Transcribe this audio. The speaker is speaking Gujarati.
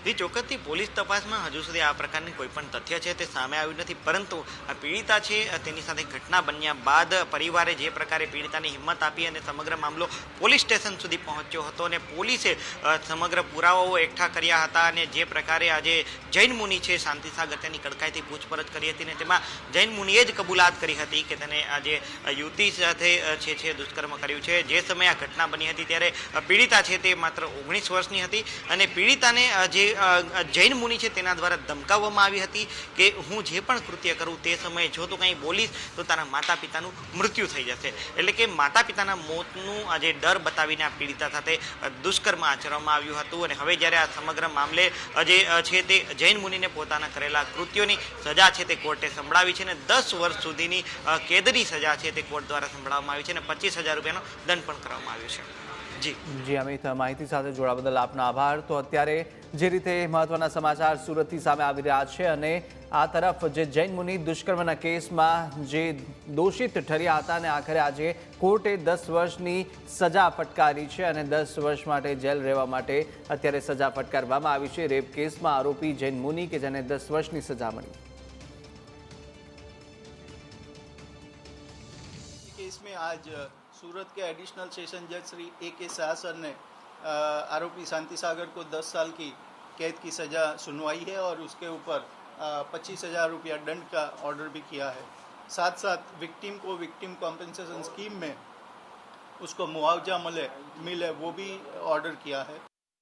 એ ચોક્કસથી પોલીસ તપાસમાં હજુ સુધી આ પ્રકારની કોઈ પણ તથ્ય છે તે સામે આવ્યું નથી, પરંતુ આ પીડિતા છે તેની સાથે ઘટના બન્યા બાદ પરિવારે જે પ્રકારે પીડિતાની હિંમત આપી અને સમગ્ર મામલો પોલીસ સ્ટેશન સુધી પહોંચ્યો હતો અને પોલીસે સમગ્ર પુરાવાઓ એકઠા કર્યા હતા અને જે પ્રકારે આજે જૈન મુનિ છે શાંતિસાગર તેની કડકાઈથી પૂછપરછ કરી હતી અને તેમાં જૈન મુનિએ જ કબૂલાત કરી હતી કે તેને આજે યુવતી સાથે છે દુષ્કર્મ કર્યું છે। જે સમયે આ ઘટના બની હતી ત્યારે પીડિતા છે તે માત્ર 19 વર્ષની હતી અને પીડિતાને જે જૈન મુનિ છે તેના દ્વારા ધમકાવવામાં આવી હતી કે હું જે પણ કૃત્ય કરું તે સમયે જો તું કંઈ બોલીશ તો તારા માતા પિતાનું મૃત્યુ થઈ જશે। એટલે કે માતા પિતાના મોતનું આજે ડર બતાવીને આ પીડિતા સાથે દુષ્કર્મ આચરવામાં આવ્યું હતું અને હવે જ્યારે આ સમગ્ર મામલે જે છે તે જૈન મુનિને પોતાના કરેલા કૃત્યોની સજા છે તે કોર્ટે સંભળાવી છે અને 10 વર્ષ સુધીની કેદની સજા છે તે કોર્ટ દ્વારા સંભળાવવામાં આવી છે અને 25,000 રૂપિયાનો દંડ પણ કરવામાં આવ્યો છે। જી અમિત, માહિતી સાથે જોડાવા બદલ આપનો આભાર। તો અત્યારે જે રીતે મહત્વના સમાચાર સુરતથી સામે આવી રહ્યા છે અને આ તરફ જે જૈન મુનિ દુષ્કર્મના કેસમાં જે દોષિત ઠર્યા હતા અને આખરે આજે કોર્ટે 10 વર્ષની સજા ફટકારી છે અને 10 વર્ષ માટે જેલ રહેવા માટે અત્યારે સજા ફટકારવામાં આવી છે રેપ કેસમાં આરોપી જૈન મુનિ કે જેને 10 વર્ષની સજા મળી। केस में आज सूरत के एडिशनल सेशन जज श्री A.K. शाह सर ने आरोपी शांतिसागर को 10 साल की कैद की सज़ा सुनवाई है और उसके ऊपर 25,000 रुपया दंड का ऑर्डर भी किया है। साथ साथ विक्टिम को विक्टिम कॉम्पेंसेशन स्कीम में उसको मुआवजा मिले वो भी ऑर्डर किया है।